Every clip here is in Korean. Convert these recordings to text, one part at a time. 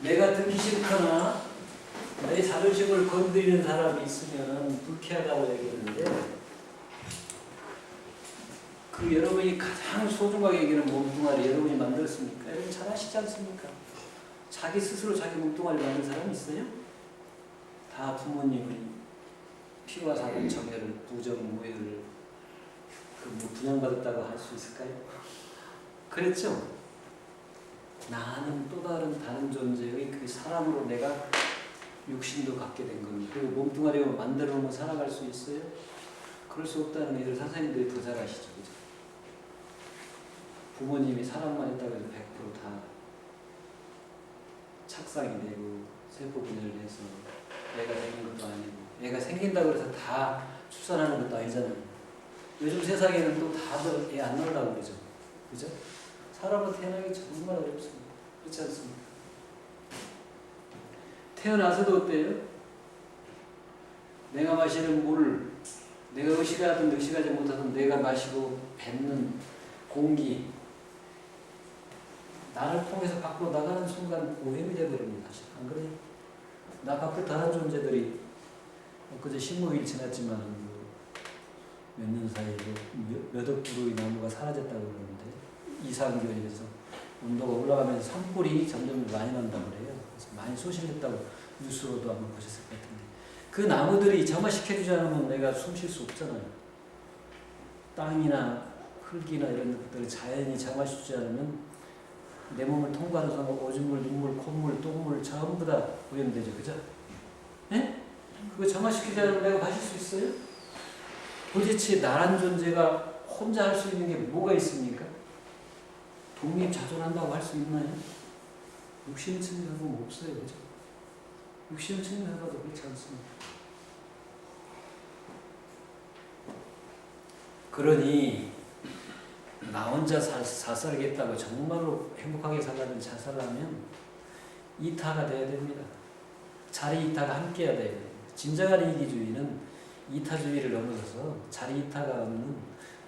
내가 듣기 싫거나 내 자존심을 건드리는 사람이 있으면 불쾌하다고 얘기했는데, 그 여러분이 가장 소중하게 여기는 몸뚱아리 여러분이 만들었습니까? 여러분 잘 아시지 않습니까? 자기 스스로 자기 몸뚱아리 만든 사람이 있어요? 다 부모님의 피와 살을 정열을 부정무효를 뭐 분양받았다고 할 수 있을까요? 그랬죠? 나는 또 다른 존재의 그 사람으로 내가 육신도 갖게 된 겁니다. 그리고 몸뚱아리로 만들어 놓으면 살아갈 수 있어요? 그럴 수 없다는 얘기를 선생님들이 더 잘 아시죠? 그죠? 부모님이 사랑만 했다고 해서 100%다 착상이 되고 세포 분열을 해서 애가 생긴 것도 아니고, 애가 생긴다고 해서 다 출산하는 것도 아니잖아요. 요즘 세상에는 또 다들 애 안 낳으려고 그러죠. 그죠? 사람은 태어나기 정말 어렵습니다. 그렇지 않습니까? 태어나서도 어때요? 내가 마시는 물을 내가 의식하든 의식하지 못하든 내가 마시고 뱉는 공기, 나를 통해서 밖으로 나가는 순간 오염이 되어버립니다. 안 그래요? 나 밖에 다른 존재들이 그저 15일 지났지만 몇 년 사이에 몇억 그루의 나무가 사라졌다고 그러는데, 이상기온에서 온도가 올라가면서 산불이 점점 많이 난다고 그래요. 그래서 많이 소실됐다고 뉴스로도 한번 보셨을 것 같은데, 그 나무들이 정화시켜주지 않으면 내가 숨 쉴 수 없잖아요. 땅이나 흙이나 이런 것들을 자연이 정화시켜주지 않으면 내 몸을 통과하는 순간 오줌물, 눈물, 콧물, 똥물 전부 다 오염되죠. 그죠? 네? 그거 정화시키지 않으면 내가 마실 수 있어요? 도대체 나란 존재가 혼자 할 수 있는 게 뭐가 있습니까? 독립자존한다고 할 수 있나요? 육신을 측면하고는 없어요. 그죠? 육신을 측면하고도 그렇지 않습니다. 그러니 나 혼자 살겠다고 정말로 행복하게 살려면 자살하면 이타가 돼야 됩니다. 자리 이타가 함께 해야 돼요. 진정한 이기주의는 이타주의를 넘어서서 자리 이타가 없는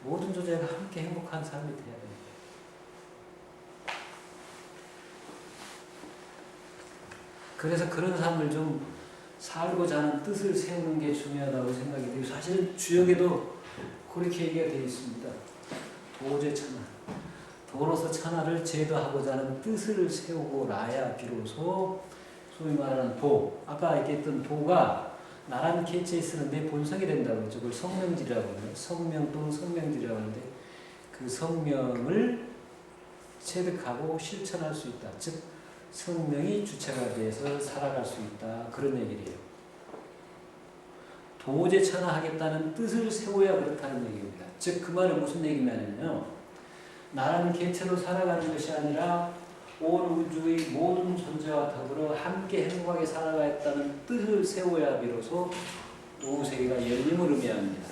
모든 존재가 함께 행복한 삶이 돼야 돼요. 그래서 그런 삶을 좀 살고자 하는 뜻을 세우는 게 중요하다고 생각이 돼요. 사실은 주역에도 그렇게 얘기가 되어 있습니다. 도제천하, 도로서 천하를 제도하고자 하는 뜻을 세우고 나야 비로소 소위 말하는 도, 아까 얘기했던 도가 나라는 개체에 쓰는 내 본성이 된다고 했죠. 그걸 성명질이라고 해요. 성명 또는 성명질이라고 하는데, 그 성명을 체득하고 실천할 수 있다. 즉 성명이 주체가 돼서 살아갈 수 있다. 그런 얘기예요. 도제천하하겠다는 뜻을 세워야 그렇다는 얘기입니다. 즉 그 말은 무슨 얘기냐면요, 나라는 개체로 살아가는 것이 아니라 온 우주의 모든 존재와 더불어 함께 행복하게 살아가겠다는 뜻을 세워야 비로소 도세계가 열림을 의미합니다.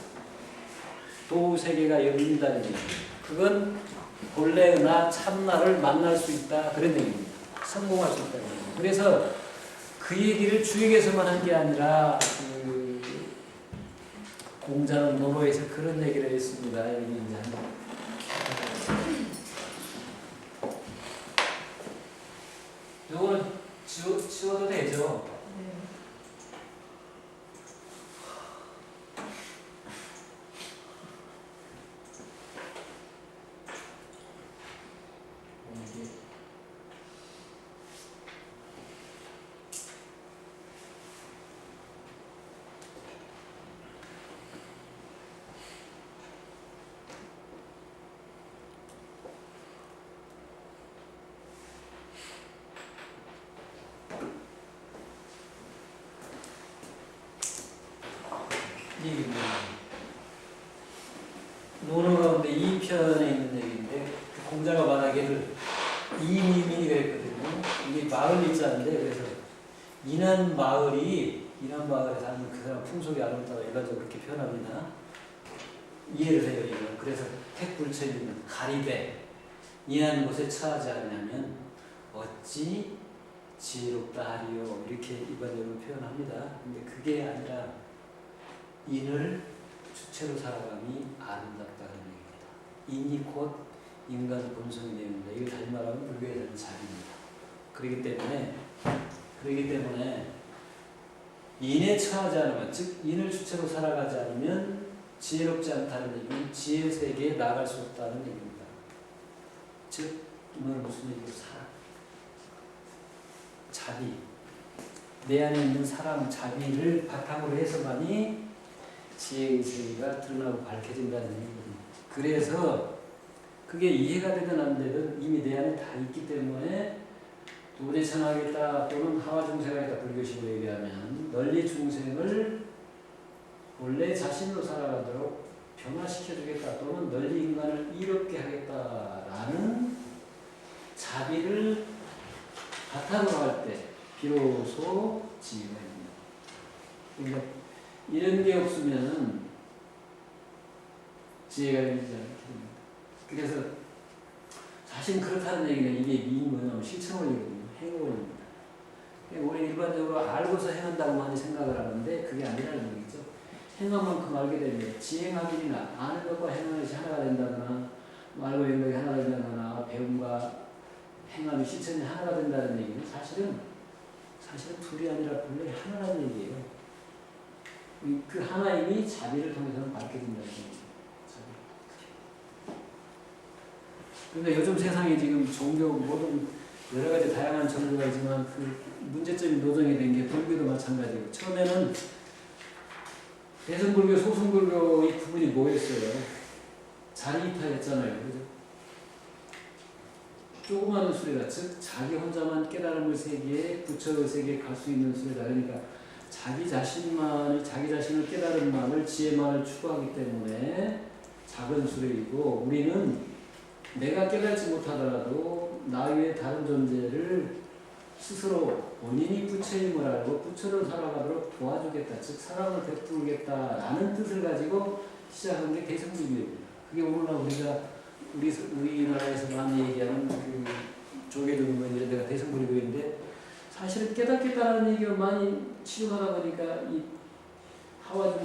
도세계가 열린다는 얘기입니다. 그건 본래의 나 참나를 만날 수 있다. 그런 얘기입니다. 성공할 수 있다는 얘기입니다. 그래서 그 얘기를 주역에서만 한 게 아니라 그 공자는 논어에서 그런 얘기를 했습니다. 여기 이제 이거는 지워도 되죠? 네. 논어 가운데 2편에 있는 얘기인데, 공자가 만하기를 이민이가 했거든요. 이게 마을 일자인데, 그래서 인한 마을에 사는 그 사람 풍속이 아름다워 일반적으로 그렇게 표현합니다. 이해를 해요, 이거. 그래서 택불처에 있는 가리배, 인한 곳에 처하지 않냐면 어찌 지혜롭다 하리요, 이렇게 일반적으로 표현합니다. 근데 그게 아니라 인을 주체로 살아감이 아름답다는 얘기입니다. 인이 곧 인간 본성이 되는데, 이걸 다시 말하면 불교에 대한 자비입니다. 그렇기 때문에 그렇기 때문에 인에 처하지 않으면, 즉 인을 주체로 살아가지 않으면 지혜롭지 않다는 얘기는 지혜 세계에 나갈 수 없다는 얘기입니다. 즉 이건 무슨 얘기예요? 사랑, 자비, 내 안에 있는 사랑, 자비를 바탕으로 해서만이 지혜의 세계가 드러나고 밝혀진다는 얘기거든요. 그래서 그게 이해가 되든 안 되든 이미 내 안에 다 있기 때문에 도대천하겠다 또는 하와중생하겠다 불교식으로 얘기하면 널리 중생을 본래 자신으로 살아가도록 변화시켜주겠다 또는 널리 인간을 이롭게 하겠다라는 자비를 바탕으로 할 때 비로소 지혜가 있습니다. 그러니까 이런 게 없으면 지혜가 되지 않게 됩니다. 그래서 사실 그렇다는 얘기는 이게 미인은 실천 원리거든요. 행위 원리입니다. 우리 일반적으로 알고서 행한다고 많이 생각을 하는데 그게 아니라는 얘기죠. 행한 만큼 알게 되면 지행하기나 아는 것과 행하는 것이 하나가 된다거나 알고 있는 것이 하나가 된다거나 배움과 행함이 실천이 하나가 된다는 얘기는 사실은 둘이 아니라 본래 하나라는 얘기예요. 그 하나임이 자비를 통해서는 밝혀진다는 얘기죠. 그러니까 요즘 세상에 지금 종교 모든 여러 가지 다양한 종교가 있지만 그 문제점이 노정이 된 게 불교도 마찬가지고 처음에는 대승불교, 소승불교의 구분이 뭐였어요? 자리이탈했잖아요. 그죠? 조그마한 수레다. 즉 자기 혼자만 깨달음의 세계에 부처의 세계에 갈 수 있는 수레다. 그러니까 자기 자신을 깨달음만을 지혜만을 추구하기 때문에 작은 수레이고 우리는 내가 깨달지 못하더라도 나 외에 다른 존재를 스스로 본인이 부처임을 알고 부처로 살아가도록 도와주겠다. 즉 사랑을 베풀겠다라는 뜻을 가지고 시작한 게 대승불교입니다. 그게 오늘날 우리나라에서 많이 얘기하는 그 조계종문 이런 데가 대승불교인데 사실은 깨닫겠다는 얘기가 많이 치중하다 보니까 이 하와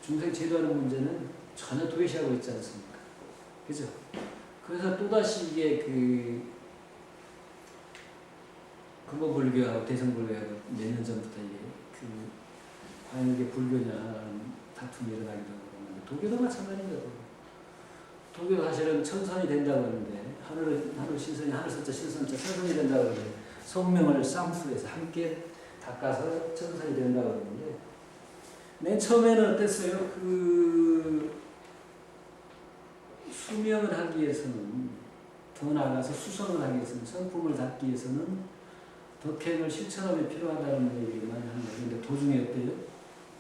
중생 제도하는 문제는 전혀 도외시하고 있지 않습니까? 그죠? 그래서 또다시 이게 그 근본불교하고 대승불교하고 몇 년 전부터 이게 그 과연 이게 불교냐라는 다툼이 일어나기도 하고 도교도 마찬가지입니다. 도교도 사실은 천선이 된다고 하는데 하늘 신선이 하늘선자 신선자 천선이 된다고 하는데 성명을 쌍수해서 함께 닦아서 천선이 된다고 하는데 맨 처음에는 어땠어요? 그 수명을 하기 위해서는 더 나아가서 수성을 하기 위해서는 성품을 닦기 위해서는 덕행을 실천하면 필요하다는 얘기를 많이 합니다. 그런데 도중에 어때요?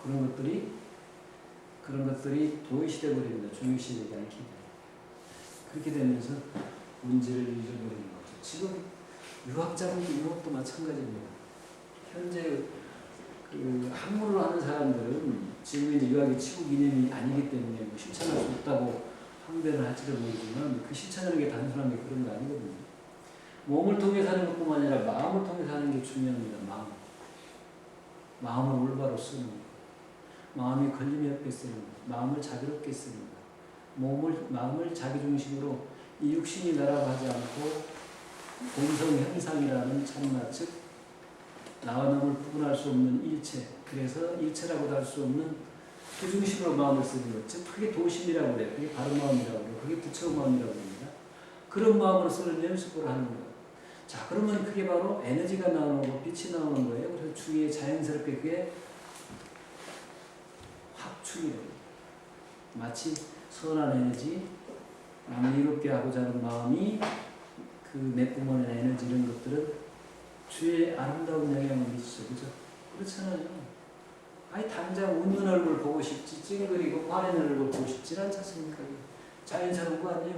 그런 것들이 도의시돼 버립니다. 중요시되지 않게 돼요. 그렇게 되면서 문제를 잃어버리는 거죠. 지금 유학도 마찬가지입니다. 현재 그 학문을 하는 사람들은 지금 이제 유학이 치국 이념이 아니기 때문에 뭐 실천할 수 없다고 항변을 할지도 모르지만 그 실천하는 게 단순한 게 그런 거 아니거든요. 몸을 통해 사는 것뿐만 아니라 마음을 통해 사는 게 중요합니다. 마음을 올바로 쓰는 것. 마음이 걸림이 없게 쓰는 것. 마음을 자비롭게 쓰는 것. 마음을 자기중심으로 이 육신이 나라고 하지 않고 본성현상이라는 참나 즉 나와 남을 구분할 수 없는 일체 그래서 일체라고도 할 수 없는 그 중심으로 마음을 쓰는 것. 즉 그게 도심이라고 그래요. 그게 바른 마음이라고 그래요. 그게 부처의 마음이라고 합니다. 그런 마음으로 쓰는 연습을 하는 거예요. 자, 그러면 그게 바로 에너지가 나오는 거, 빛이 나오는 거예요. 그래서 주위에 자연스럽게 그게 확충이 돼요. 마치 선한 에너지, 남을 이롭게 하고자 하는 마음이 그 내뿜어낸 에너지 이런 것들은 주위에 아름다운 영향을 미치죠. 그죠? 그렇잖아요. 아니, 당장 웃는 얼굴 보고 싶지, 찡그리고 화내는 얼굴 보고 싶지 않지 않습니까? 자연스러운 거 아니에요?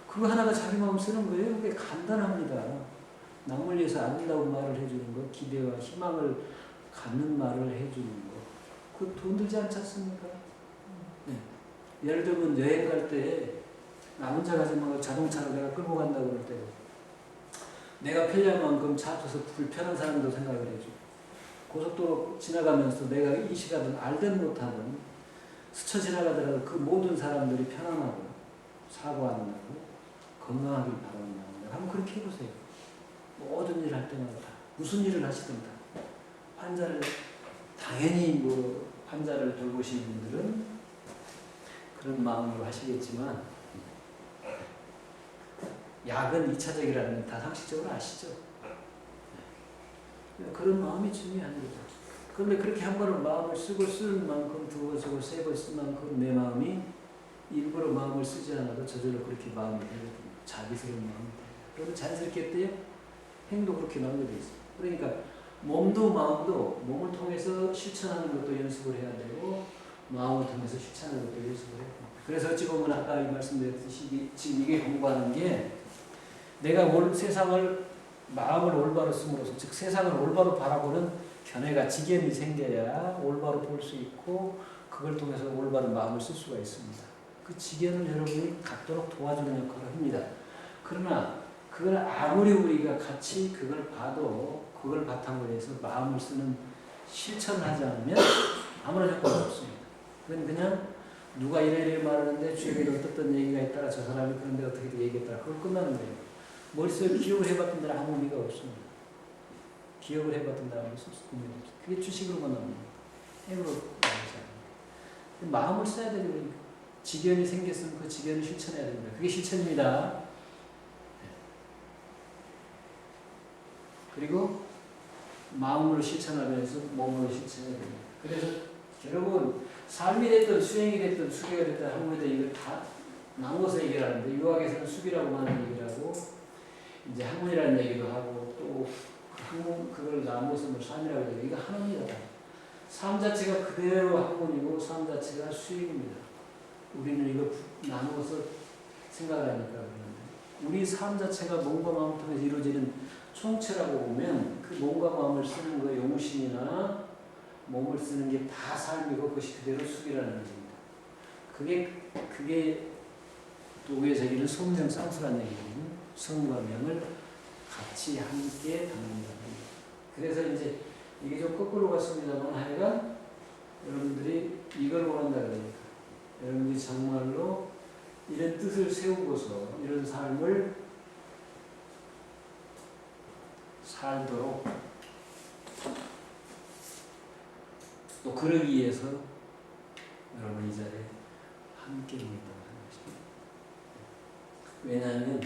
그거 하나가 자기 마음 쓰는 거예요. 그게 간단합니다. 남을 위해서 아름다운 말을 해주는 거, 기대와 희망을 갖는 말을 해주는 거, 그거 돈 들지 않지 않습니까? 네. 예를 들면 여행 갈 때 나 혼자 가지 말고 자동차를 내가 끌고 간다고 그럴 때 내가 편리한 만큼 차 앞에서 불편한 사람도 생각을 해줘. 고속도로 지나가면서 내가 이 시간을 알든 못하든 스쳐 지나가더라도 그 모든 사람들이 편안하고 사고 안 나고 건강하길 바랍니다. 한번 그렇게 해보세요. 모든 일을 할 때마다 다. 무슨 일을 하시든 다. 환자를 당연히 뭐 환자를 돌보시는 분들은 그런 마음으로 하시겠지만 약은 2차적이라는 건 다 상식적으로 아시죠? 그런 마음이 중요한 거죠. 그런데 그렇게 한 번은 마음을 쓰고 쓰는 만큼 두 번 쓰고 세 번 쓴 만큼 내 마음이 일부러 마음을 쓰지 않아도 저절로 그렇게 마음이 되거든요. 자비스러운 마음이 돼요. 그러면 자연스럽게 어때요? 행도 그렇게 나오게 돼 있어요. 그러니까 몸도 마음도 몸을 통해서 실천하는 것도 연습을 해야 되고 마음을 통해서 실천하는 것도 연습을 해야 돼요. 그래서 어찌 보면 아까 말씀드렸듯이 지금 이게 공부하는 게 내가 세상을 마음을 올바로 씀으로써 즉 세상을 올바로 바라보는 견해가 지견이 생겨야 올바로 볼 수 있고 그걸 통해서 올바른 마음을 쓸 수가 있습니다. 그 지견을 여러분이 갖도록 도와주는 역할을 합니다. 그러나 그걸 아무리 우리가 같이 그걸 봐도 그걸 바탕으로 해서 마음을 쓰는 실천을 하지 않으면 아무런 효과가 없습니다. 그냥 누가 이래 말하는데 주위에 어떤 얘기가 있다가 저 사람이 그런데 어떻게 얘기했다가 그걸 끝나는 거예요. 머릿속에 기억을 해봤던 데는 아무 의미가 없습니다. 기억을 해봤던 데는 아무 의미가 없습니다. 그게 주식으로만 나옵니다. 행으로 나오지 않습니다. 마음을 써야 되는 거니까. 지견이 생겼으면 그 지견을 실천해야 됩니다. 그게 실천입니다. 그리고 마음으로 실천하면서 몸으로 실천해야 됩니다. 그래서 여러분 삶이 됐든 수행이 됐든 수계가 됐든 학문에 이걸 다 나눠서 얘기를 하는데 유학에서는 수비라고만 얘기를 하고 이제 학문이라는 얘기도 하고 또 학문 그걸 나눠서 뭐 삶이라고 얘기해요. 이거 하나입니다. 삶 자체가 그대로 학문이고 삶 자체가 수행입니다. 우리는 이거 나누어서 생각을 하니까 그러는데 우리 삶 자체가 몸과 마음 통해서 이루어지는 총체라고 보면 그 몸과 마음을 쓰는 거 용신이나 몸을 쓰는 게 다 삶이고 그것이 그대로 수기라는 얘기입니다. 그게 도구의 세계는 성명 쌍수라는 얘기거든요. 성과 명을 같이 함께 담는다. 그래서 이제 이게 좀 거꾸로 갔습니다만 하여간 여러분들이 이걸 원한다 그러니까 여러분들이 정말로 이런 뜻을 세우고서 이런 삶을 살도록 또 그러기 위해서 여러분 이 자리에 함께 있다고 하는 것입니다. 왜냐하면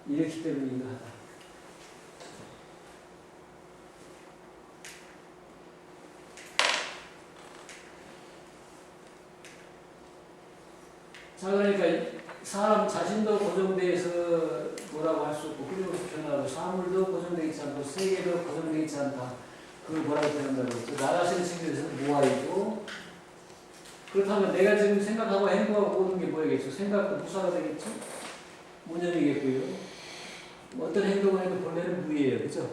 이렇기 때문에 이거 하다. 자, 그러니까 사람 자신도 고정되어서 뭐라고 할 수 없고 끊임없이 변하고 사물도 고정되어 있지 않고 세계도 고정되어 있지 않다. 그걸 뭐라고 표현한다고 했죠? 나 자신의 측면에서는 무아이고 그렇다면 내가 지금 생각하고 행동하고 모든 게 뭐겠죠? 생각도 무사가 되겠죠? 무념이겠고요. 어떤 행동을 해도 본래는 무예요. 그죠?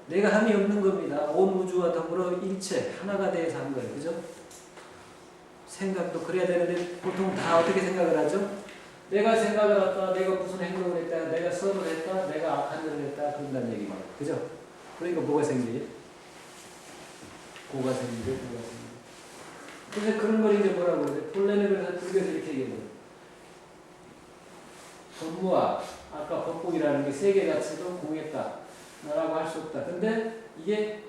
내가 함이 없는 겁니다. 온 우주와 더불어 일체 하나가 되어서 한 거예요. 그죠? 생각도 그래야 되는데 보통 다 어떻게 생각을 하죠? 내가 생각을 했다, 내가 무슨 행동을 했다, 내가 선을 했다, 내가 악한 일을 했다 그런다는 얘기입니다. 그죠? 그러니까 뭐가 생겨요? 고가 생기죠, 고가 생기죠. 그래서 그런 걸 이제 뭐라고 그러죠? 본래는 그래서 불교에서 이렇게 얘기해요. 법무와 아까 법복이라는 게 세계 자체도 공했다. 라고 할 수 없다. 근데 이게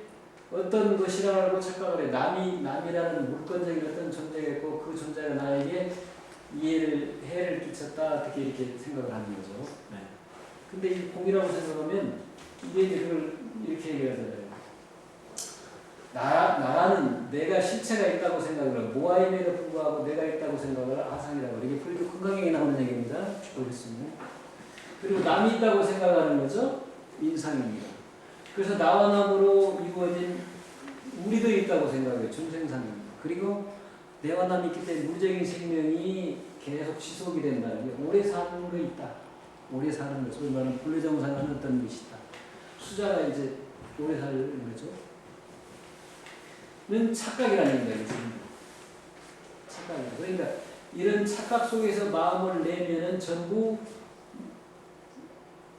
어떤 것이라고 착각을 해. 남이라는 물건적인 어떤 존재가 있고 그 존재가 나에게 해를 끼쳤다. 어떻게 이렇게 생각을 하는 거죠. 네. 근데 이 공이라고 생각하면 이게 이제 그걸 이렇게 얘기하잖아요. 나라는 내가 실체가 있다고 생각을 하고 모아임에도 불구하고 내가 있다고 생각을 아상이라고 이게 불교 건강에 나오는 얘기입니다. 보겠습니다. 그리고 남이 있다고 생각하는 거죠. 인상입니다. 그래서 나와 남으로 이루어진 우리도 있다고 생각해요. 중생상입니다. 그리고 내와 남이 있기 때문에 물적인 생명이 계속 지속이 된다는 게 오래 사는 거 있다. 오래 사는 것. 소위 말하는 불례정상은 어떤 것이 있다. 수자가 이제 오래 사는 거죠. 는 착각이라는 얘기예요. 착각이에요. 그러니까 이런 착각 속에서 마음을 내면은 전부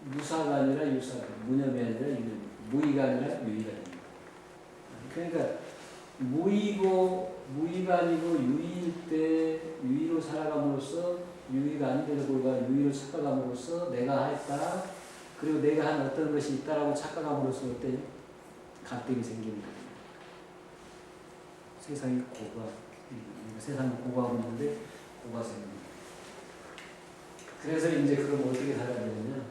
무사가 아니라 유사가, 무념이 아니라 유념, 무의가 아니라 유의가 됩니다. 그러니까 무의가 아니고 유의일 때 유의로 살아감으로써 유의가 아닌데도 불구하고 유의로 착각함으로써 내가 했다. 그리고 내가 한 어떤 것이 있다라고 착각함으로써 어때요? 갈등이 생깁니다. 세상이 고가, 세상은 고가 없는데 고가 생깁니다. 그래서 이제 그럼 어떻게 살아야 되느냐?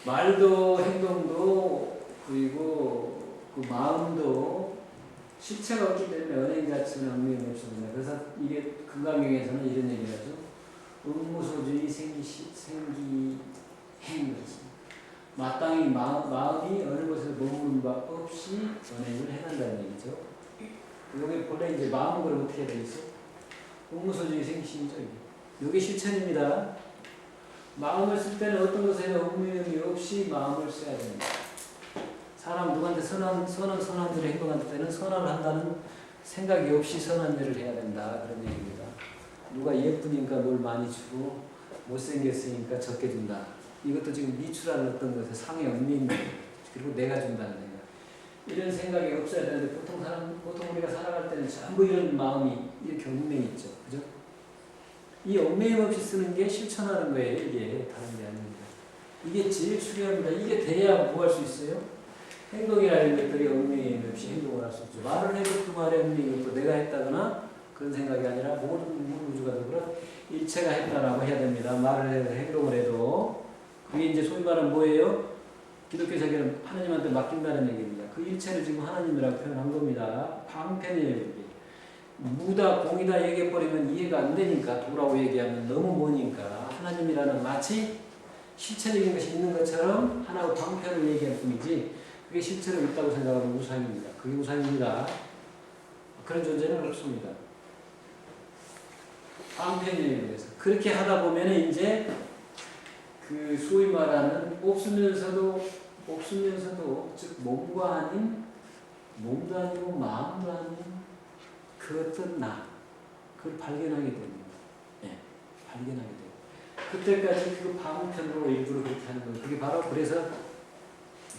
말도 행동도 그리고 그 마음도 실체가 없기 때문에 언행 자체는 얽매임이 없습니다. 그래서 이게 금강경에서는 이런 얘기를 하죠. 음무소주의 생기행 것입니다. 마땅히 마음이 어느 곳에서 머무는 바 없이 언행을 해간다는 얘기죠. 여기 본래 이제 마음은 그럼 어떻게 돼 있어? 음무소주의 생기심이죠. 이게 실천입니다. 마음을 쓸 때는 어떤 것에는 얽매임이 없이 마음을 써야 됩니다. 사람 누구한테 선한 일을 행동할 때는 선언을 한다는 생각이 없이 선한 일을 해야 된다. 그런 얘기입니다. 누가 예쁘니까 뭘 많이 주고 못생겼으니까 적게 준다. 이것도 지금 미추라는 어떤 것에 상해 얽매임이 그리고 내가 준다는 생각. 이런 생각이 없어야 되는데 보통 우리가 살아갈 때는 전부 이런 마음이 이렇게 얽매이 있죠. 그죠? 이 얽매임 없이 쓰는 게 실천하는 거예요. 이게 다른 게 아닙니다. 이게 제일 중요합니다. 이게 돼야 뭐 할 수 있어요? 행동이라는 것들이 얽매임 없이 행동을 할 수 있죠. 말을 해도 그 말에 얽매임이 없고 내가 했다거나 그런 생각이 아니라 모든 우주가 더불어 일체가 했다라고 해야 됩니다. 말을 해도 행동을 해도 그게 이제 소위 말하는 뭐예요? 기독교 세계는 하나님한테 맡긴다는 얘기입니다. 그 일체를 지금 하나님이라고 표현한 겁니다. 방편이에요. 무다 공이다 얘기해버리면 이해가 안 되니까 도라고 얘기하면 너무 머니까 하나님이라는 마치 실체적인 것이 있는 것처럼 하나의 방편을 얘기할 뿐이지 그게 실제로 있다고 생각하면 우상입니다. 그게 우상입니다. 그런 존재는 없습니다. 방편이에요. 그래서 그렇게 하다 보면 이제 그 소위 말하는 없으면서도 즉 몸과 아닌 몸도 아니고 마음도 아닌 그 어떤 나 그걸 발견하게 됩니다. 네, 발견하게 돼요. 그때까지 그 방편으로 일부러 그렇게 하는 거예요. 그게 바로 그래서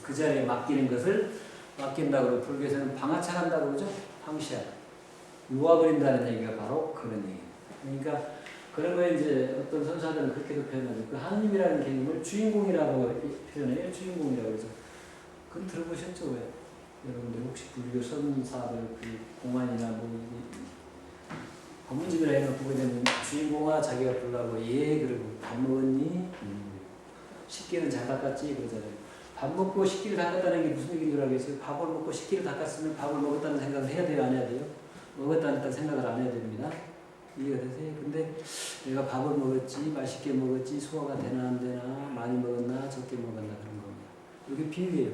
그 자리에 맡기는 것을 맡긴다고 불교에서는 방아차한다고 그러죠. 방시아 놓아버린다는 얘기가 바로 그런 얘기예요. 그러니까 그런 거에 이제 어떤 선사들은 그렇게도 표현하죠. 그 하느님이라는 개념을 주인공이라고 표현해요. 주인공이라고 해서 그건 들어보셨죠? 왜? 여러분들 혹시 불교 선사들 그 공안이나 뭐 법문집이나 이런 거 보게 되면 주인공아 자기가 불라고 예 그러고 밥 먹었니? 식기는 잘 닦았지 그러잖아요. 밥 먹고 식기를 닦았다는 게 무슨 얘기인 줄 알겠어요? 밥을 먹고 식기를 닦았으면 밥을 먹었다는 생각을 해야 돼요? 안 해야 돼요? 먹었다는 생각을 안 해야 됩니다. 이해가 되세요? 근데 내가 밥을 먹었지 맛있게 먹었지 소화가 되나 안 되나 많이 먹었나 적게 먹었나 그런 겁니다. 이게 비밀이에요.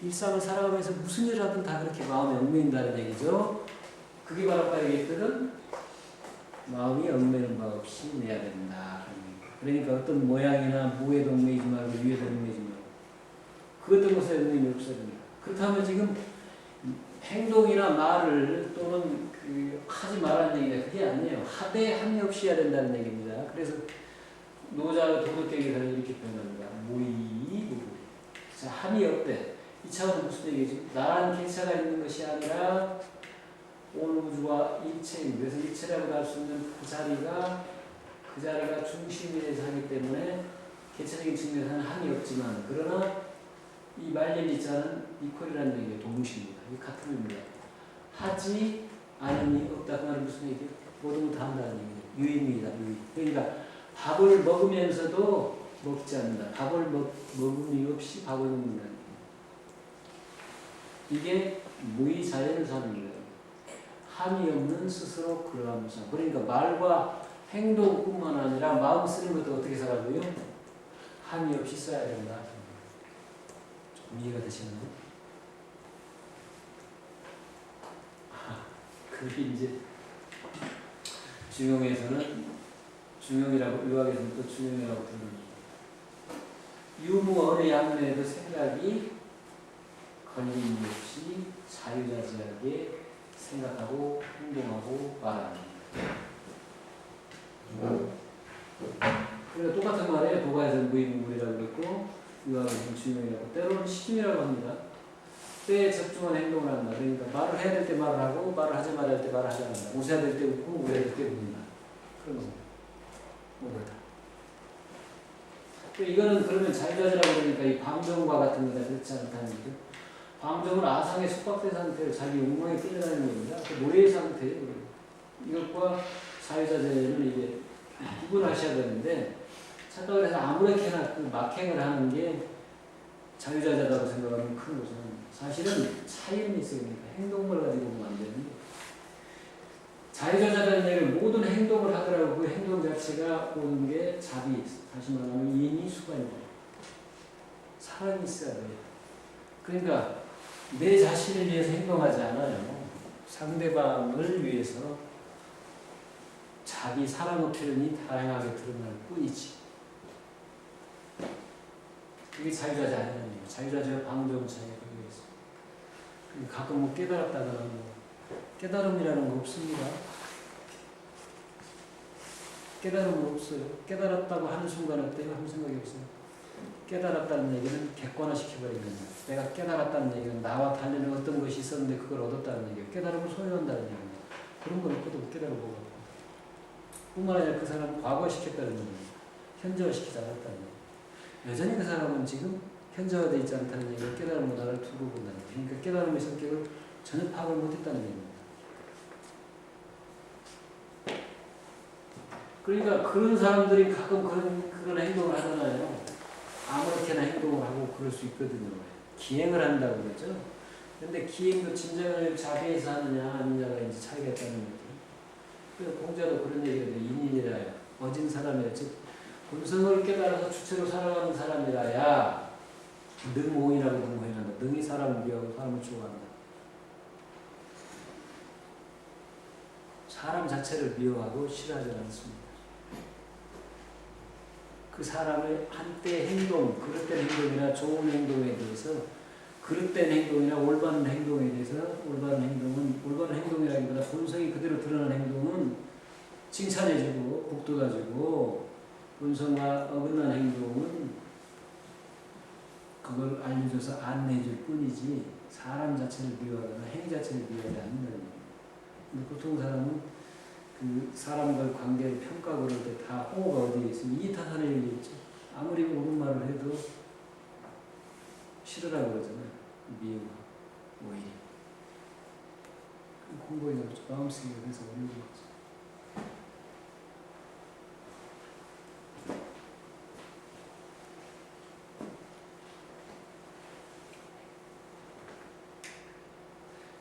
일상을 살아가면서 무슨 일을 하든 다 그렇게 마음에 얽매인다는 얘기죠. 그게 바로 아까 얘기했거든. 마음이 얽매이는 바 없이 내야 된다. 그러니까 어떤 모양이나 무에도 얽매이지 말고 유에도 얽매이지 말고 그 어떤 것에 얽매임이 없어야 됩니다. 그렇다면 지금 행동이나 말을 또는 그 하지 말라는 얘기가 그게 아니에요. 하되 함이 없이 해야 된다는 얘기입니다. 그래서 노자 도덕경에서는 이렇게 표현합니다. 무의 자, 함이 없대. 이 차원은 무슨 얘기지? 나란 개체가 있는 것이 아니라 온 우주와 일체입니다. 그래서 일체라고 할 수 있는 그 자리가 중심이 하기 때문에 개체적인 측면에서는 함이 없지만 그러나 이 말년이자는 이퀄이라는 얘기예요. 동시입니다. 이 같은 의미입니다. 하지 않음이 없다. 그 말은 무슨 얘기예요? 모든 걸 다 한다는 얘기예요. 유의입니다. 유의. 그러니까 밥을 먹으면서도 먹지 않는다. 밥을 먹음이 없이 밥을 먹는다. 이게 무의 자연을 사는 거예요. 함이 없는 스스로 그러한 삶. 그러니까 말과 행동뿐만 아니라 마음 쓰는 것도 어떻게 살아고요? 함이 없이 써야 된다. 좀 이해가 되시나요? 그게 이제 중용에서는 중용이라고 의학에서는 또 중용이라고 부릅니다. 유무 어느 양면에도 생각이 걸림이 없이 자유자재하게 생각하고 행동하고 말합니다. 그러니까 똑같은 말이에요. 도가에서는 무의무물이라고 그랬고 유학에서는 중용이라고 때로는 시중이라고 합니다. 때에 적중한 행동을 한다. 그러니까 말을 해야 될 때 말을 하고 말을 하지 말아야 할 때 말을 하지 않는다. 웃어야 될 때 웃고 울어야 될 때 웃는다. 그런 겁니다. 뭐 그렇다. 이거는 그러면 자유자재라고 그러니까 이 방정과 같은 거다 그렇지 않다는 얘기죠. 방종은 아상에 속박된 상태로 자기 욕망에 끌려가는 겁니다. 그 노예 상태예요. 이것과 사유자재는 이게 구분하셔야 되는데 착각을 해서 아무렇게나 그 막행을 하는 게 자유자재라고 생각하면 큰 거죠. 사실은 차이는 있으니까 행동을 가지고 보면 안 되는 거예요. 자유자재라는 얘기를 모든 행동을 하더라도 그 행동 자체가 오는 게 자비, 다시 말하면 인이 수반인 거예요. 사랑이 있어야 돼요. 그러니까 내 자신을 위해서 행동하지 않아요. 상대방을 위해서 자기 사랑의 표현이 다양하게 드러날 뿐이지. 그게 자유자재 아니에요. 자유자재와 방종 차이가 거기에 있어요. 가끔 뭐 깨달았다거나 뭐 깨달음이라는 거 없습니다. 깨달음은 없어요. 깨달았다고 하는 순간 어때요? 아무 생각이 없어요. 깨달았다는 얘기는 객관화시켜버리는 거예요. 내가 깨달았다는 얘기는 나와 달리는 어떤 것이 있었는데 그걸 얻었다는 얘기예요. 깨달음을 소유한다는 얘기입니다. 그런 걸 없고도 깨달아보고 뿐만 아니라 그 사람을 과거시켰다는 얘기예요. 현재화시키지 않았다는 얘기예요. 여전히 그 사람은 지금 현재화되어 있지 않다는 얘기를 깨달음 문화를 두고 본다는 거예요. 그러니까 깨달음의 성격을 전혀 파악을 못했다는 얘기입니다. 그러니까 그런 사람들이 가끔 그런 행동을 하잖아요. 아무렇게나 행동을 하고 그럴 수 있거든요. 기행을 한다고 그러죠. 그런데 기행도 진정을 자비에서 하느냐 아니냐가 이제 차이가 있다는 거죠. 그래서 공자도 그런 얘기를 해요. 인인이라야 어진 사람이라 즉 본성을 깨달아서 주체로 살아가는 사람이라야 능오이라고 공부해낸다. 능이 사람을 미워하고 사람을 좋아한다. 사람 자체를 미워하고 싫어하지 않습니다. 그 사람의 한때 행동, 그릇된 행동이나 좋은 행동에 대해서 그릇된 행동이나 올바른 행동에 대해서 올바른 행동이라기보다 본성이 그대로 드러난 행동은 칭찬해주고 북돋아주고 본성과 어긋난 행동은 그걸 알려줘서 안내해줄 뿐이지 사람 자체를 미워하거나 행 자체를 미워하지 않는다는 거예요. 근데 보통 사람은 그 사람과의 관계를 평가하고 그럴 때 다 호가 어디에 있으면 이타산에 있죠. 아무리 옳은 말을 해도 싫으라고 그러잖아요. 미움, 오히려. 공부에 마음쓰기가 그래서 어려운 거죠.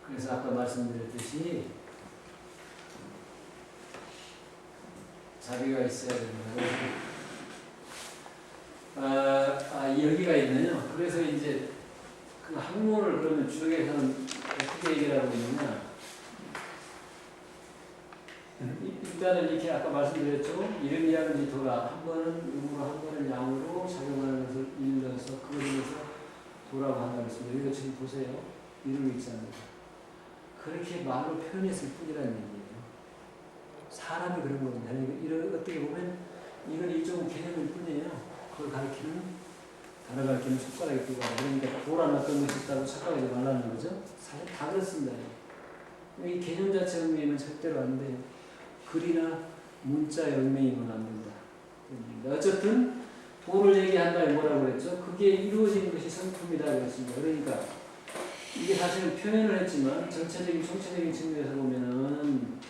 그래서 아까 말씀드렸듯이 자비가 있어야 된다. 여기가 있네요. 그래서 이제 그 학문을 그러면 주역에서는 어떻게 얘기를 하고 있느냐. 일단은 이렇게 아까 말씀드렸죠. 이름 이야기 돌아 한 번은 음으로 한 번은 양으로 작용하는 것을 일러서 그걸 위해서 도라고 한다고 했습니다. 여기가 지금 보세요. 이름이 있잖아요. 그렇게 말로 표현했을 뿐이라는 얘기예요. 사람이 그런 겁니다. 이런 어떻게 보면 이건 일종의 개념일 뿐이에요. 그걸 가르치는 단어 가르치는 숟가락에 불과하다. 그러니까 도란 어떤 것이 있다고 착각하지 말라는 거죠. 사실 다 그렇습니다. 이 개념 자체 얽매이면 절대로 안 돼요. 글이나 문자에 얽매이면 안 된다. 어쨌든 도를 얘기한다면 뭐라고 그랬죠? 그게 이루어진 것이 성품이다 그랬습니다. 그러니까 이게 사실 표현을 했지만 전체적인 총체적인 측면에서 보면은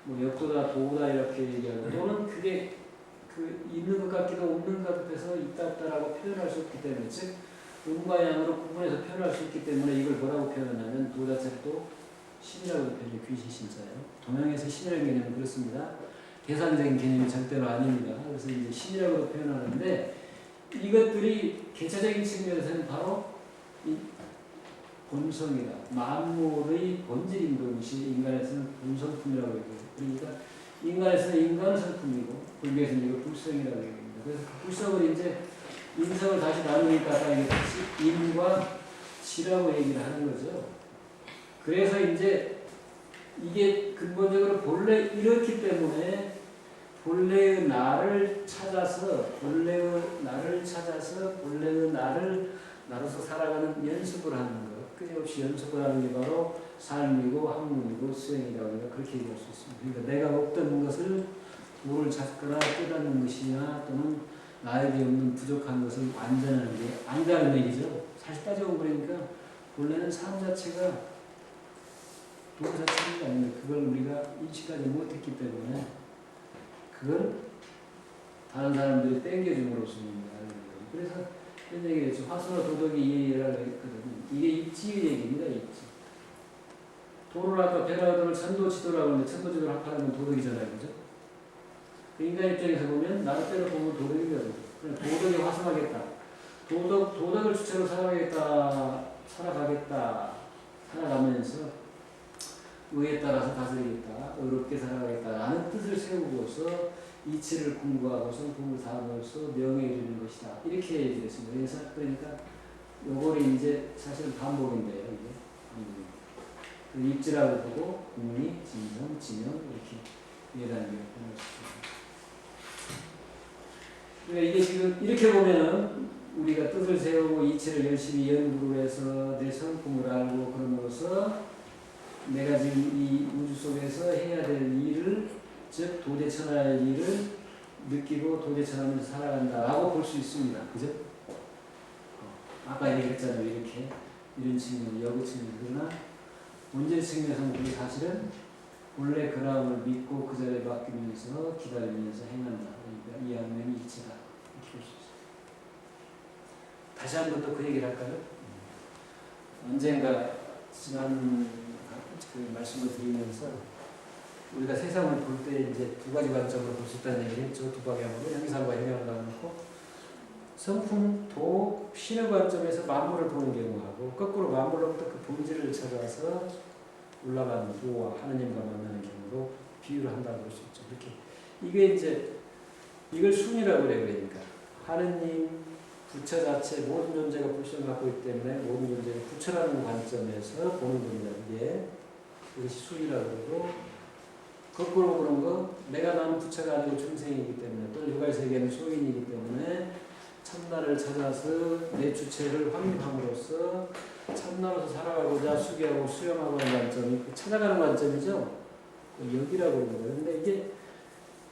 뭐 역도다 도다 이렇게 얘기하고 또는 그게 그 있는 것 같기도 없는 것 같아서 있다 없다라고 표현할 수 없기 때문에 즉 음과 양으로 구분해서 표현할 수 있기 때문에 이걸 뭐라고 표현하냐면 도 자체를 또 신이라고 표현해요. 귀신 신자예요. 동양에서 신이라는 개념은 그렇습니다. 대상적인 개념이 절대로 아닙니다. 그래서 이제 신이라고 표현하는데 이것들이 개체적인 측면에서는 바로 이 본성이다. 만물의 본질인 것이 인간에서는 본성품이라고 얘기해요. 그러니까 인간에서는 인간은 성품이고 불교에서는 이걸 불성이라고 얘기합니다. 그래서 그 불성을 이제 인성을 다시 나누니까 아까 얘기했듯이 인과 지라고 얘기를 하는 거죠. 그래서 이제 이게 근본적으로 본래 이렇기 때문에 본래의 나를 찾아서 본래의 나를 나로서 살아가는 연습을 하는 것. 끊임없이 연습을 하는 게 바로 삶이고 학문이고 수행이라고 그렇게 얘기할 수 있습니다. 그러니까 내가 없던 것을 도를 찾거나 깨닫는 것이냐 또는 나에게 없는 부족한 것을 완전하는 게 아니라는 얘기죠. 사실 따져보면 그러니까 본래는 삶 자체가 도 자체가 아닌데 그걸 우리가 인식하지 못했기 때문에 그걸 다른 사람들이 땡겨줌으로써입니다. 그래서 이런 얘기를 했죠. 화수와 도덕이 이해라고 했거든요. 이게 입지 얘기입니다. 입지. 도를 아까 변화도를 천도지도라고 하는데 천도지도를 합하면 도덕이잖아요. 그죠? 인간 입장에서 보면 나를 때려 보면 도덕이거든요. 도덕에 화성하겠다. 도덕을 주체로 살아가면서 의에 따라서 다스리겠다. 의롭게 살아가겠다. 라는 뜻을 세우고서 이치를 공부하고 성품을 다하면서 명예에 이르는 것이다. 이렇게 얘기했습니다. 그러니까 요거를 이제 사실 반복인데요. 이게. 입지라고 보고 공리, 진성, 진영 이렇게 이해하는 게 있습니다. 그러니까 이게 지금 이렇게 보면은 우리가 뜻을 세우고 이치를 열심히 연구를 해서 내 성품을 알고 그럼으로써 내가 지금 이 우주 속에서 해야 될 일을 즉 도대천하의 일을 느끼고 도대천하면서 살아간다라고 볼 수 있습니다. 그죠? 아까 얘기했잖아요. 이렇게 이런 측면, 여구 측면. 그러나 문제 측면에서는 우리 사실은 본래 그라움을 믿고 그 자리에 맡기면서 기다리면서 행한다. 그러니까 이 안면이 이치다. 이렇게 볼 수 있어요. 다시 한 번 더 그 얘기를 할까요? 언젠가 지난 그 말씀을 드리면서 우리가 세상을 볼 때 이제 두 가지 관점으로 볼 수 있다는 얘기를 했죠. 두 방향으로 형상과 형용을 나누고 성품, 도, 신의 관점에서 만물을 보는 경우하고 거꾸로 만물로부터 그 본질을 찾아서 올라가는 도와 하느님과 만나는 경우로 비유를 한다고 볼 수 있죠. 이렇게 이게 이제 이걸 순이라고 그래요. 그러니까 하느님 부처 자체 모든 존재가 불성을 갖고 있기 때문에 모든 존재가 부처라는 관점에서 보는 존재인데 이것이 순이라고 그러고 거꾸로 그런 거 내가 나는 부처가 아니고 중생이기 때문에 또 유갈 세계는 소인이기 때문에 참나를 찾아서 내 주체를 확립함으로써 참나로서 살아가고자 수기하고 수용하고 하는 관점이 그 찾아가는 관점이죠. 여기라고 그러는 거예요. 근데 이게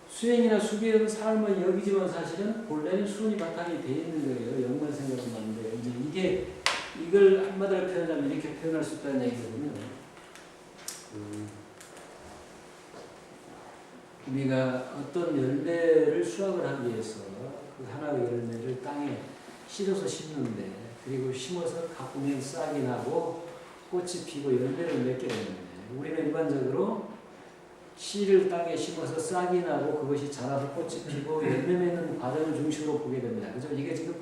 수행이나 수기는 삶은 여기지만 사실은 본래는 순이 바탕이 돼 있는 거예요. 영만 생각은 많은데 이제 이게 이걸 한마디로 표현하면 이렇게 표현할 수 있다는 얘기거든요. 우리가 어떤 열매를 수확을 하기 위해서 그 하나의 열매를 땅에 실어서 심는데 그리고 심어서 가꾸면 싹이 나고 꽃이 피고 열매를 맺게 되는데 우리는 일반적으로 씨를 땅에 심어서 싹이 나고 그것이 자라서 꽃이 피고 열매 맺는 과정을 중심으로 보게 됩니다. 그죠? 이게 지금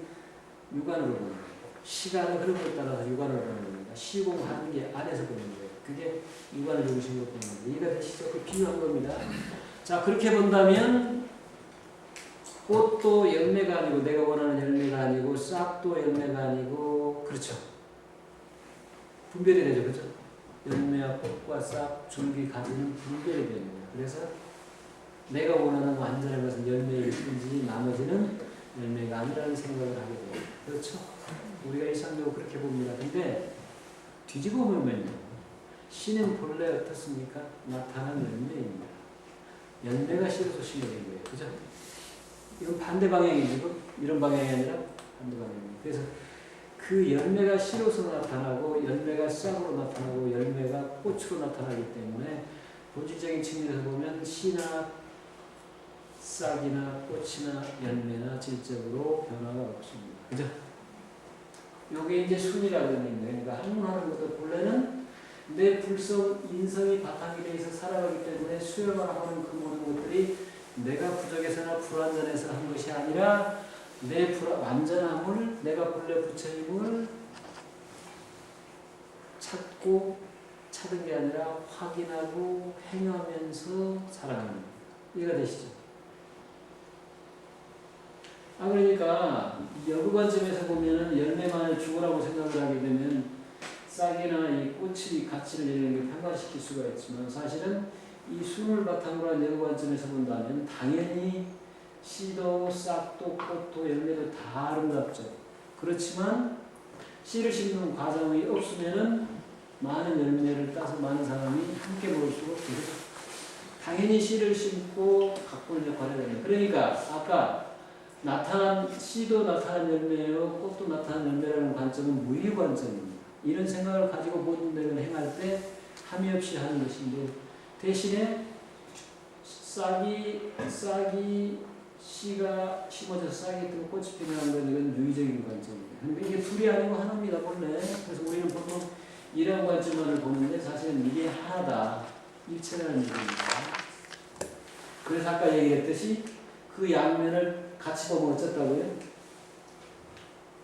육안으로 보는 거예요. 시간의 흐름에 따라서 육안으로 보는 겁니다. 시공하는 게 안에서 보는 거예요. 그게 육안을 중심으로 보는 겁니다. 이해가 되시죠? 그 비유한 겁니다. 자, 그렇게 본다면 꽃도 열매가 아니고 내가 원하는 열매가 아니고 싹도 열매가 아니고 그렇죠. 분별이 되죠. 그죠? 열매와 꽃과 싹, 줄기, 가지는 분별이 됩니다. 그래서 내가 원하는 완전한 것은 열매일 뿐이지 나머지는 열매가 아니라는 생각을 하게 돼요. 그렇죠? 우리가 일상적으로 그렇게 봅니다. 근데 뒤집어 보면요. 씨는 본래 어떻습니까? 나타난 열매입니다. 열매가 씨로서 심어진 거예요. 그죠? 이건 반대 방향이죠. 이런 방향이 아니라 반대 방향입니다. 그래서 그 열매가 씨로서 나타나고 열매가 싹으로 나타나고 열매가 꽃으로 나타나기 때문에 본질적인 측면에서 보면 씨나 싹이나 꽃이나 열매나 질적으로 변화가 없습니다. 그죠? 요게 이제 순이라고 하는 거예요. 그러니까 한문하는 것도 본래는 내 불성, 인성이 바탕이 되어 있어 살아가기 때문에 수용하는 그 모든 것들이 내가 부족해서나 불완전해서 한 것이 아니라 내 완전함을 내가 본래 부처임을 찾은 게 아니라 확인하고 행하면서 살아가는 거예요. 이해가 되시죠? 그러니까 여러 관점에서 보면은 열매만을 죽으라고 생각을 하게 되면 싹이나 이 꽃이 가치를 내리는 게 평가시킬 수가 있지만 사실은 이 순을 바탕으로 한 여러 관점에서 본다면 당연히 씨도 싹도 꽃도 열매도 다 아름답죠. 그렇지만 씨를 심는 과정이 없으면은 많은 열매를 따서 많은 사람이 함께 먹을 수가 없죠. 당연히 씨를 심고 가꾸는 역할을 해야 됩니다. 그러니까 아까 씨도 나타난 열매요, 꽃도 나타난 열매라는 관점은 무의 관점입니다. 이런 생각을 가지고 모든 일을 행할 때 함이 없이 하는 것인데 대신에 씨가 심어져서 싹이 뜨고 꽃이 피는 건 이건 유의적인 관점입니다. 그러니까 이게 둘이 아니고 하나입니다, 본래. 그래서 우리는 보통 이런 관점만을 보는데 사실은 이게 하나다. 일체라는 얘기입니다. 그래서 아까 얘기했듯이 그 양면을 같이 보면 어쩌다고요?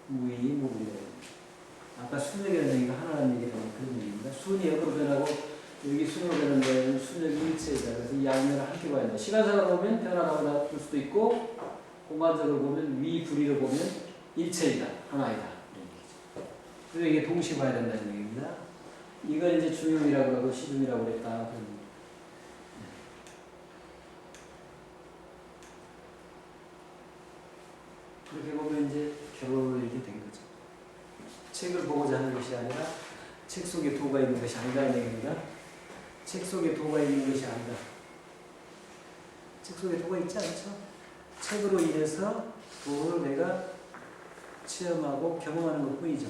무의무분이에요. 아까 순역이라는 얘기가 하나라는 얘기는 그런 얘기입니다. 순이 역으로 변하고 여기 순으로 되는 데는 순역이 일체이다. 그래서 이 양면을 함께 봐야 된다. 시간상으로 보면 변화나보다 볼 수도 있고 공간적으로 보면 위불위로 보면 일체이다. 하나이다. 그래서 이게 동시에 봐야 된다는 얘기입니다. 이걸 이제 중용이라고 하고 시중이라고 그랬다. 그렇게 보면 이제 결론을 이렇게 된 거죠. 책을 보고자 하는 것이 아니라 책 속에 도가 있는 것이 아니라는 얘기입니다. 책 속에 도가 있는 것이 아니다. 책 속에 도가 있지 않죠? 책으로 인해서 도를 내가 체험하고 경험하는 것 뿐이죠.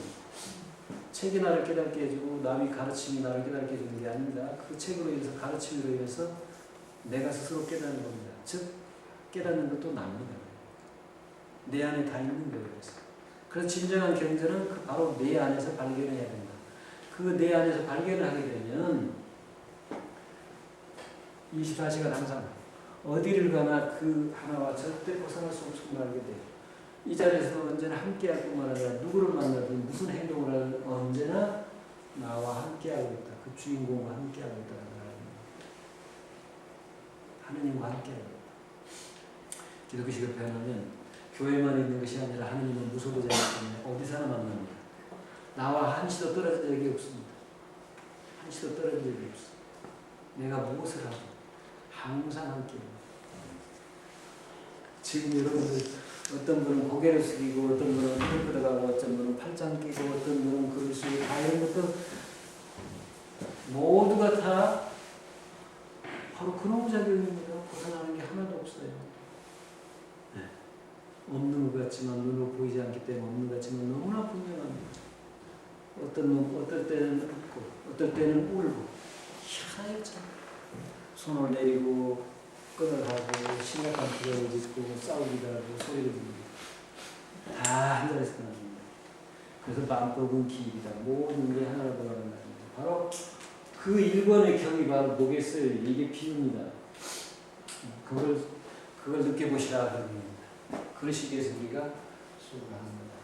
책이 나를 깨닫게 해주고 남이 가르침이 나를 깨닫게 해주는 게 아닙니다. 그 책으로 인해서 가르침으로 인해서 내가 스스로 깨닫는 겁니다. 즉 깨닫는 것도 납니다. 내 안에 다 있는 거예요. 그래서 진정한 경전은 그 바로 내 안에서 발견해야 된다. 그 내 안에서 발견을 하게 되면 24시간 항상 어디를 가나 그 하나와 절대 벗어날 수 없음을 알게 돼요. 이 자리에서 언제나 함께할 뿐만 아니라 누구를 만나든 무슨 행동을 하든 언제나 나와 함께하고 있다. 그 주인공과 함께하고 있다는 하느님과 함께하고 있다. 기독교식을 표현하면 교회만 있는 것이 아니라 하느님은 무소부재이기 때문에 어디서나 만납니다. 나와 한시도 떨어진 적이 없습니다. 한시도 떨어진 적이 없습니다. 내가 무엇을 하고 항상 함께합니다. 지금 여러분들 어떤 분은 고개를 숙이고 어떤 분은 털 들어가고 어떤 분은 팔짱 끼고 어떤 분은 글을 쓰고 다 이런 것도 모두가 다 바로 그놈 작용입니다. 벗어나는 게 하나도 없어요. 네. 없는 것 같지만 눈으로 보이지 않기 때문에 없는 것 같지만 너무나 분명합니다. 어떨 때는 웃고 어떨 때는 울고 희한하죠. 손을 내리고 끈을 하고 심각한 표정을 짓고 싸우기도 하고 소리를 지르고 다 한 자리에서 끝납니다. 그래서 만법은 기입이다. 모든 게 하나로 돌아간다는 거죠. 바로 그 일본의 경이 바로 뭐겠어요? 이게 비유입니다. 그걸 느껴보시라 그런 겁니다. 그러시기 위해서 우리가 수업을 하는 겁니다.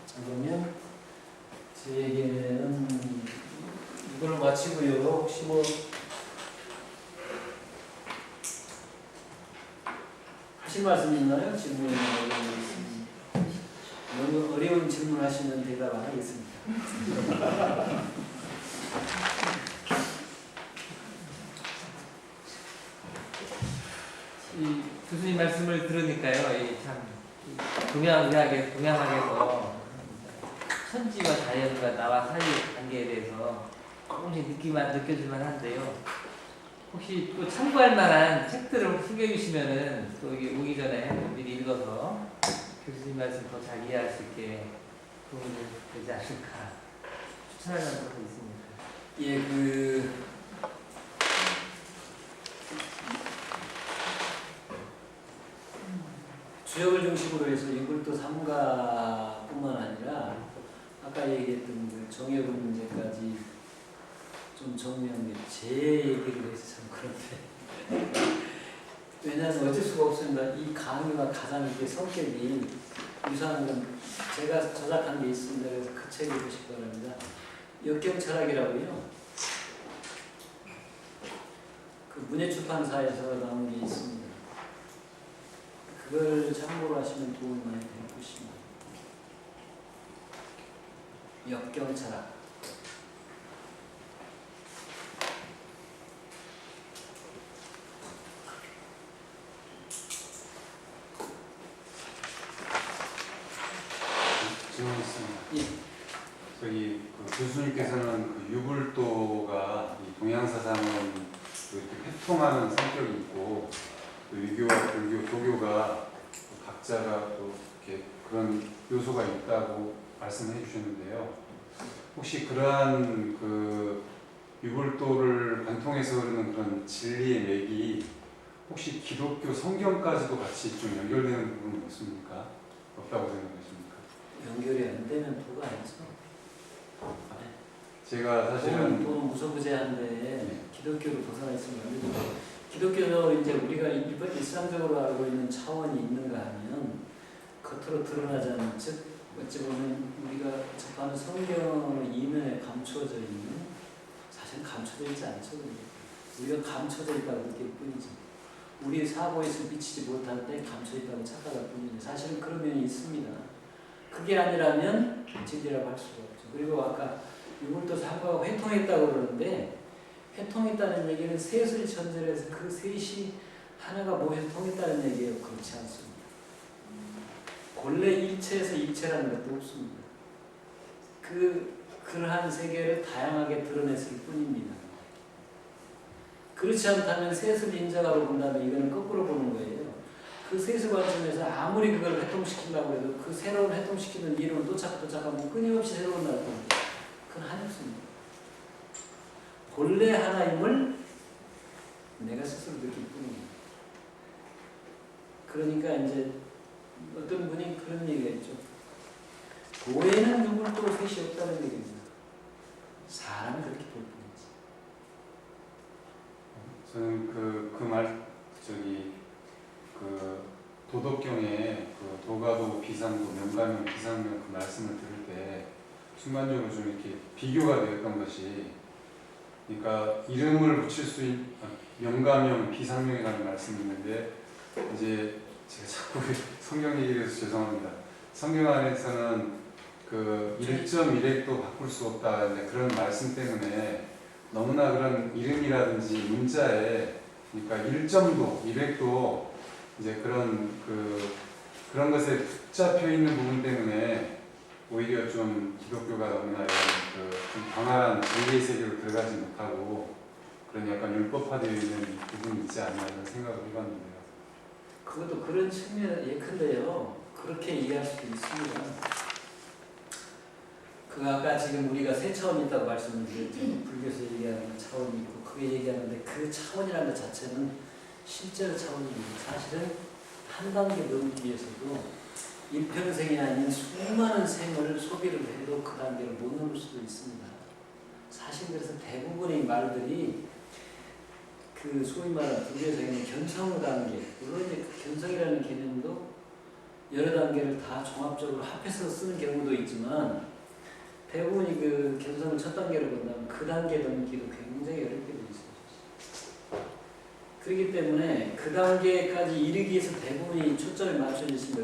자, 그러면 제 얘기는 이걸로 마치고요. 혹시 뭐 하실 말씀 있나요? 질문 있습니다. 너무 어려운 질문 하시면 대답 안 하겠습니다. 이 교수님 말씀을 들으니까요, 참 동양학에서 천지와 자연과 나와 사이 관계에 대해서 조금씩 느껴질만 한데요. 혹시 또 참고할 만한 책들을 소개해 주시면은 또 여기 오기 전에 미리 읽어서 교수님 말씀 더 잘 이해할 수 있게 도움이 되지 않을까 추천할 만한 것도 있습니까? 예, 주역을 중심으로 해서 유불도 삼가뿐만 아니라 아까 얘기했던 그 정의역 문제까지 좀 정리한 게 제 얘기를 해서 참 그런데 왜냐하면 어쩔 수가 없습니다. 이 강의와 가장 이게 성격이 유사한 건 제가 저작한 게 있습니다. 그래서 그 책을 보시기 바랍니다. 역경철학이라고요. 그 문예출판사에서 나온 게 있습니다. 그걸 참고로 하시면 도움이 많이 될 것입니다. 역경철학. 질문 있습니다. 예. 저기 교수님께서는 그 유불도가 이 동양사상은 이렇게 회통하는 성격이 있고 또 유교와 불교, 도교가 각자가 또 이렇게 그런 요소가 있다고 말씀해 주셨는데요. 혹시 그러한 그 유불도를 관통해서 흐르는 그런 진리의 맥이 혹시 기독교 성경까지도 같이 좀 연결되는 부분은 없습니까? 없다고 생각하십니까? 연결이 안 되면 도가 아니죠. 제가 사실은 도는 무소부재한데 네. 기독교로 벗어나 있으면 안 되죠. 기독교도 이제 우리가 일상적으로 알고 있는 차원이 있는가 하면 겉으로 드러나지 않는, 즉 어찌 보면 우리가 접하는 성경의 이면에 감추어져 있는, 사실 감춰져 있지 않죠. 우리가 감춰져 있다고 느낄 뿐이지. 우리 사고에서 미치지 못할 때 감춰 있다고 착각할 뿐인데 사실은 그런 면이 있습니다. 그게 아니라면 진리라고 할 수가 없죠. 그리고 아까 유물도 사고가 회통했다고 그러는데, 회통했다는 얘기는 셋을 전제해서 그 셋이 하나가 모여서 통했다는 얘기예요. 그렇지 않습니다. 본래 일체에서 일체라는 것도 없습니다. 그러한 세계를 다양하게 드러냈을 뿐입니다. 그렇지 않다면 셋을 인정하고 본다면 이거는 거꾸로 보는 거예요. 그 셋의 관점에서 아무리 그걸 회통시키려고 해도 그 새로운 회통시키는 이론을 도착하면 끊임없이 새로운 날 겁니다. 그건 한없습니다. 본래 하나임을 내가 스스로 느낄 뿐입니다. 그러니까 이제 어떤 분이 그런 얘기가 있죠. 교회는 누굴도 셋이 없다는 얘기입니다. 사람이 그렇게 볼 뿐이지. 저는 도덕경에 그 도가도 비상도 명가명 비상명 그 말씀을 들을 때 순간적으로 좀 이렇게 비교가 되었던 것이, 그러니까 이름을 붙일 수 있는 명가명 비상명이라는 말씀이 있는데, 이제 제가 자꾸 성경 얘기를 해서 죄송합니다. 성경 안에서는 그 1.1획도 바꿀 수 없다, 이제 그런 말씀 때문에 너무나 그런 이름이라든지 문자에, 그러니까 1점도 1획도 이제 그런 것에 붙잡혀 있는 부분 때문에 오히려 좀 기독교가 너무나 이런 좀 광활한 진리의 세계로 들어가지 못하고 그런 약간 율법화되어 있는 부분이 있지 않나 이런 생각을 해봤는데요. 그것도 그런 측면은 예컨대요. 그렇게 이해할 수도 있습니다. 아까 지금 우리가 세 차원이 있다고 말씀을 드렸죠. 불교에서 얘기하는 차원이 있고 그게 얘기하는데 그 차원이라는 것 자체는 실제로 차원입니다. 사실은 한 단계 넘기 위해서도 일평생이 아닌 수많은 생을 소비를 해도 그 단계를 못 넘을 수도 있습니다. 사실 그래서 대부분의 말들이 그 소위 말하는 불교에서 있는 견성 단계, 물론 이제 그 견성이라는 개념도 여러 단계를 다 종합적으로 합해서 쓰는 경우도 있지만 대부분이 그 견성을 첫 단계로 본다면 그 단계 넘기도 굉장히 어렵게 되어 있어요. 그렇기 때문에 그 단계까지 이르기 위해서 대부분이 초점이 맞춰져 있습니다.